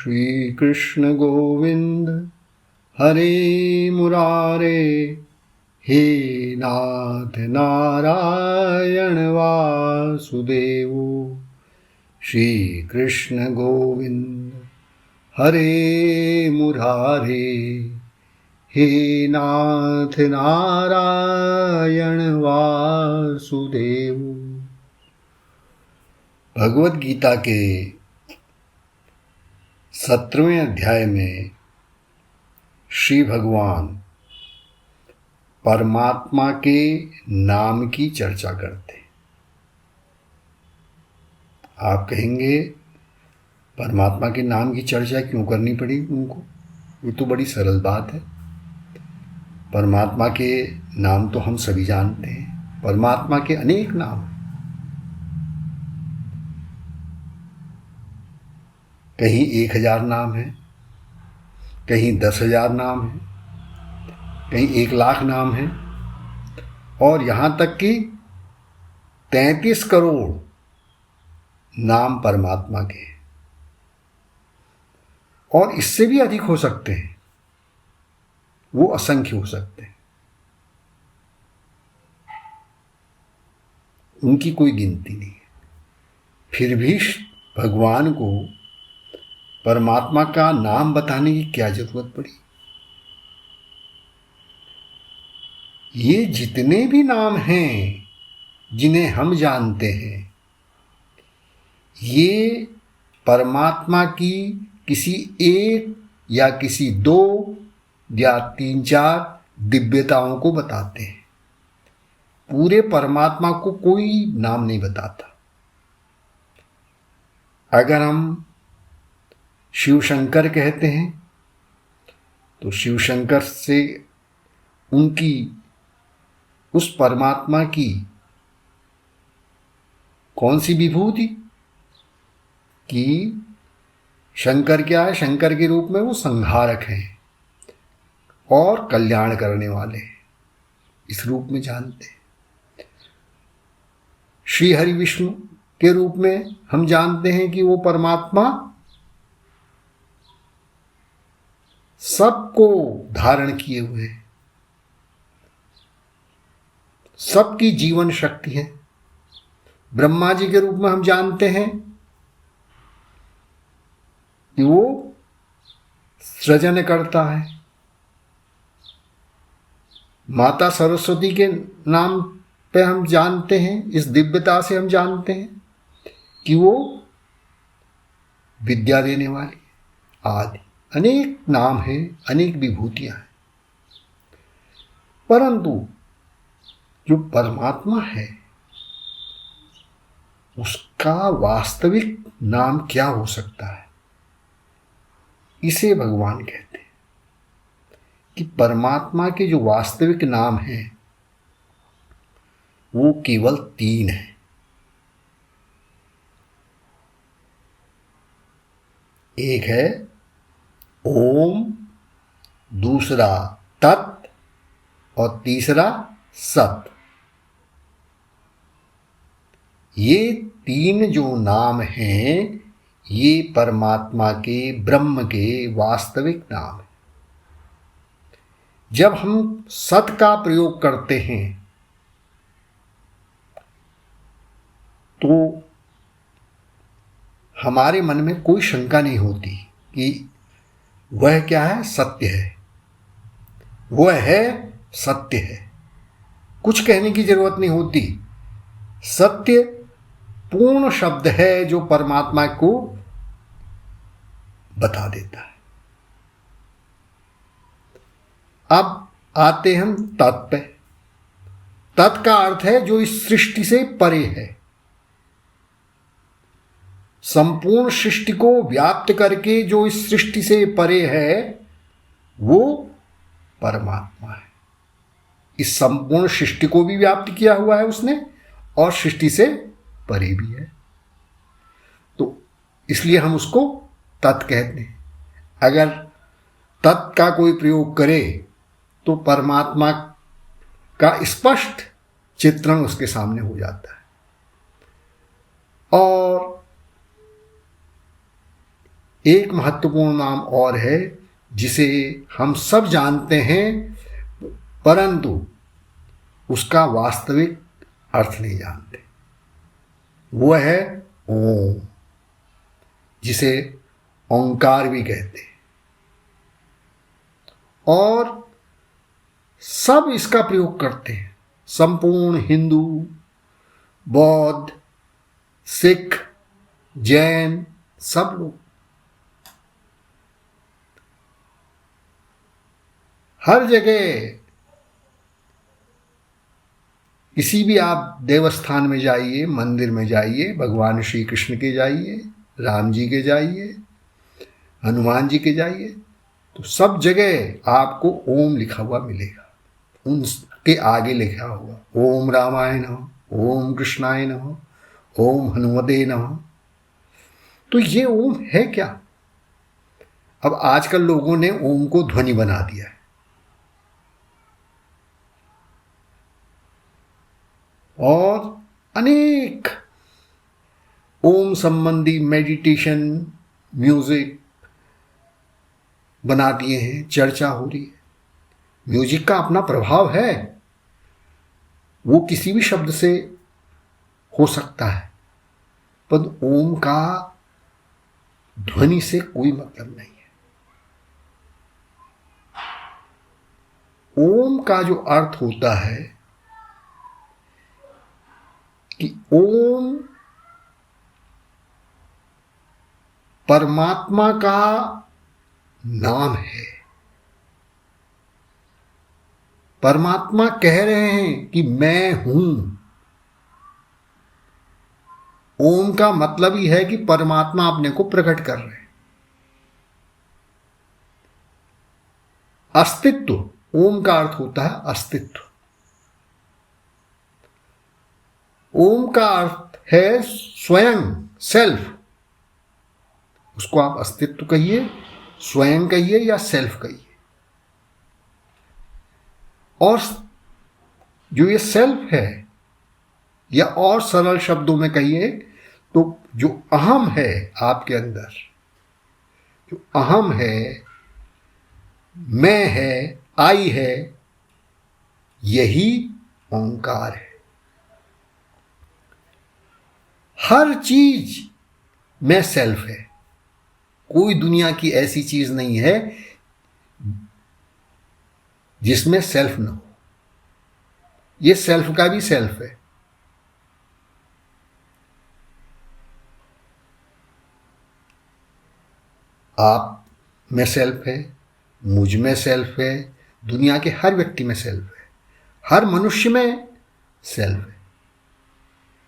श्री कृष्ण गोविंद हरे मुरारे, हे नाथ नारायण वासुदेव। श्री कृष्ण गोविंद हरे मुरारे, हे नाथ नारायण वासुदेव। भगवद गीता के 17वें अध्याय में श्री भगवान परमात्मा के नाम की चर्चा करते हैं। आप कहेंगे परमात्मा के नाम की चर्चा क्यों करनी पड़ी उनको? ये तो बड़ी सरल बात है। परमात्मा के नाम तो हम सभी जानते हैं। परमात्मा के अनेक नाम हैं। कहीं 1000 नाम है, कहीं 10,000 नाम है, कहीं 1,00,000 नाम है, और यहाँ तक कि 33 करोड़ नाम परमात्मा के हैं, और इससे भी अधिक हो सकते हैं। वो असंख्य हो सकते हैं, उनकी कोई गिनती नहीं है। फिर भी भगवान को परमात्मा का नाम बताने की क्या जरूरत पड़ी? ये जितने भी नाम हैं जिन्हें हम जानते हैं, ये परमात्मा की किसी एक या किसी 2 या 3-4 दिव्यताओं को बताते हैं। पूरे परमात्मा को कोई नाम नहीं बताता। अगर हम शिव शंकर कहते हैं तो शिव शंकर से उनकी उस परमात्मा की कौन सी विभूति? कि शंकर क्या है? शंकर के रूप में वो संहारक हैं और कल्याण करने वाले हैं, इस रूप में जानते हैं। श्री हरि विष्णु के रूप में हम जानते हैं कि वो परमात्मा सबको धारण किए हुए हैं, सबकी जीवन शक्ति है। ब्रह्मा जी के रूप में हम जानते हैं कि वो सृजन करता है। माता सरस्वती के नाम पे हम जानते हैं, इस दिव्यता से हम जानते हैं कि वो विद्या देने वाली आदि अनेक नाम हैं, अनेक विभूतियां हैं। परंतु जो परमात्मा है उसका वास्तविक नाम क्या हो सकता है? इसे भगवान कहते हैं कि परमात्मा के जो वास्तविक नाम हैं वो केवल 3 हैं। एक है ओम, दूसरा तत् और तीसरा सत। ये 3 जो नाम हैं ये परमात्मा के, ब्रह्म के वास्तविक नाम हैं। जब हम सत का प्रयोग करते हैं तो हमारे मन में कोई शंका नहीं होती कि वह क्या है? सत्य है। वह है सत्य है, कुछ कहने की जरूरत नहीं होती। सत्य पूर्ण शब्द है जो परमात्मा को बता देता है। अब आते हम तत् पे। तत् का अर्थ है जो इस सृष्टि से परे है, संपूर्ण सृष्टि को व्याप्त करके जो इस सृष्टि से परे है वो परमात्मा है। इस संपूर्ण सृष्टि को भी व्याप्त किया हुआ है उसने, और सृष्टि से परे भी है, तो इसलिए हम उसको तत् कहते हैं। अगर तत् का कोई प्रयोग करे तो परमात्मा का स्पष्ट चित्रण उसके सामने हो जाता है। और एक महत्वपूर्ण नाम और है जिसे हम सब जानते हैं परंतु उसका वास्तविक अर्थ नहीं जानते। वो है ओम, जिसे ओंकार भी कहते हैं। और सब इसका प्रयोग करते हैं। संपूर्ण हिंदू, बौद्ध, सिख, जैन, सब लोग हर जगह, किसी भी आप देवस्थान में जाइए, मंदिर में जाइए, भगवान श्री कृष्ण के जाइए, राम जी के जाइए, हनुमान जी के जाइए, तो सब जगह आपको ओम लिखा हुआ मिलेगा। उनके आगे लिखा हुआ ओम रामाय नमः, ओम कृष्णाय नमः, ओम हनुमते नमः। तो ये ओम है क्या? अब आजकल लोगों ने ओम को ध्वनि बना दिया है और अनेक ओम संबंधी मेडिटेशन म्यूजिक बना दिए हैं, चर्चा हो रही है। म्यूजिक का अपना प्रभाव है, वो किसी भी शब्द से हो सकता है, पर ओम का ध्वनि से कोई मतलब नहीं है। ओम का जो अर्थ होता है कि ओम परमात्मा का नाम है। परमात्मा कह रहे हैं कि मैं हूं। ओम का मतलब ही है कि परमात्मा अपने को प्रकट कर रहे हैं। अस्तित्व, ओम का अर्थ होता है अस्तित्व। ओम का अर्थ है स्वयं, सेल्फ। उसको आप अस्तित्व कहिए, स्वयं कहिए या सेल्फ कहिए। और जो ये सेल्फ है, या और सरल शब्दों में कहिए तो जो अहम है आपके अंदर, जो अहम है, मैं है, आई है, यही ओंकार है। हर चीज में सेल्फ है। कोई दुनिया की ऐसी चीज नहीं है जिसमें सेल्फ न हो। ये सेल्फ का भी सेल्फ है। आप में सेल्फ है, मुझ में सेल्फ है, दुनिया के हर व्यक्ति में सेल्फ है, हर मनुष्य में सेल्फ है,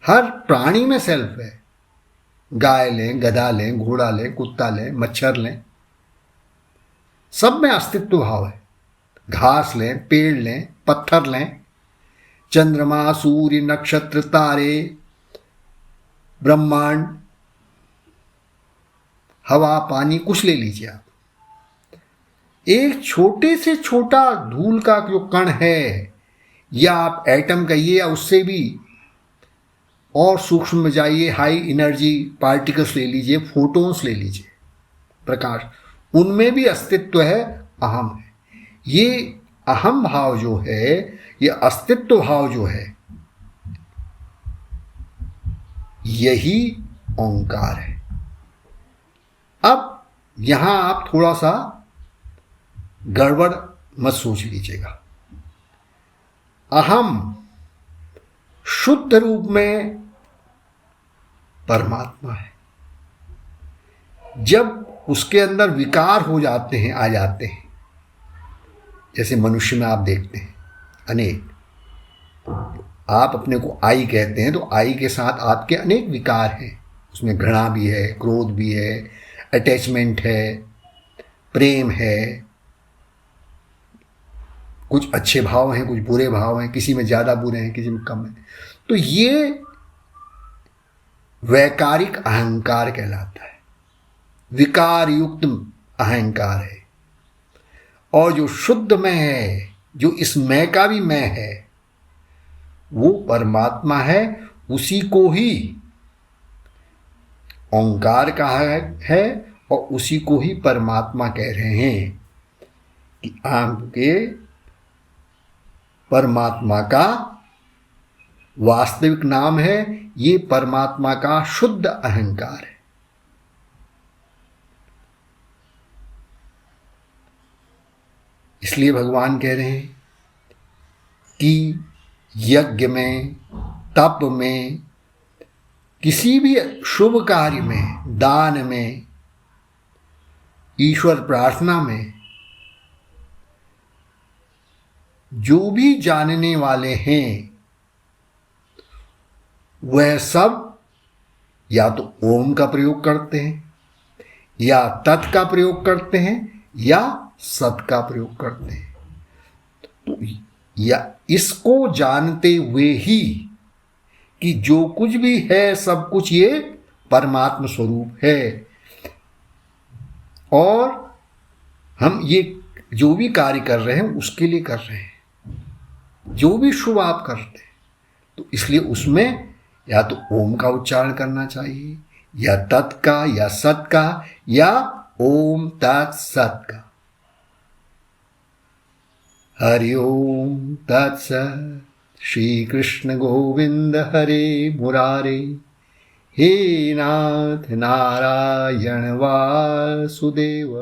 हर प्राणी में सेल्फ है। गाय लें, गधा लें, घोड़ा लें, कुत्ता लें, मच्छर लें, सब में अस्तित्व भाव है। घास लें, पेड़ लें, पत्थर लें, चंद्रमा, सूर्य, नक्षत्र, तारे, ब्रह्मांड, हवा, पानी, कुछ ले लीजिए आप। एक छोटे से छोटा धूल का जो कण है, या आप एटम कहिए, या उससे भी और सूक्ष्म में जाइए, हाई एनर्जी पार्टिकल्स ले लीजिए, फोटोन्स ले लीजिए, प्रकाश, उनमें भी अस्तित्व है, अहम है। ये अहम भाव जो है, ये अस्तित्व भाव जो है, यही ओंकार है। अब यहां आप थोड़ा सा गड़बड़ मत सोच लीजिएगा। अहम शुद्ध रूप में परमात्मा है। जब उसके अंदर विकार हो जाते हैं, आ जाते हैं, जैसे मनुष्य में आप देखते हैं अनेक, आप अपने को आई कहते हैं तो आई के साथ आपके अनेक विकार हैं। उसमें घृणा भी है, क्रोध भी है, अटैचमेंट है, प्रेम है, कुछ अच्छे भाव हैं, कुछ बुरे भाव हैं, किसी में ज़्यादा बुरे हैं, किसी में कम हैं। तो ये वैकारिक अहंकार कहलाता है, विकार युक्त अहंकार है। और जो शुद्ध में है, जो इस मैं का भी मैं है, वो परमात्मा है। उसी को ही ओंकार कहा है और उसी को ही परमात्मा कह रहे हैं कि आपके परमात्मा का वास्तविक नाम है, ये परमात्मा का शुद्ध अहंकार है। इसलिए भगवान कह रहे हैं कि यज्ञ में, तप में, किसी भी शुभ कार्य में, दान में, ईश्वर प्रार्थना में जो भी जानने वाले हैं वह सब या तो ओम का प्रयोग करते हैं, या तत् का प्रयोग करते हैं, या सत का प्रयोग करते हैं। तो या इसको जानते हुए ही कि जो कुछ भी है सब कुछ ये परमात्मा स्वरूप है, और हम ये जो भी कार्य कर रहे हैं उसके लिए कर रहे हैं, जो भी शुभ आप करते हैं, तो इसलिए उसमें या तो ओम का उच्चारण करना चाहिए, या तत् का, या सत का, या ओम तत् सत का। हरि ओम तत्सत्। श्री कृष्ण गोविंद हरे मुरारे, हे नाथ नारायण वासुदेव।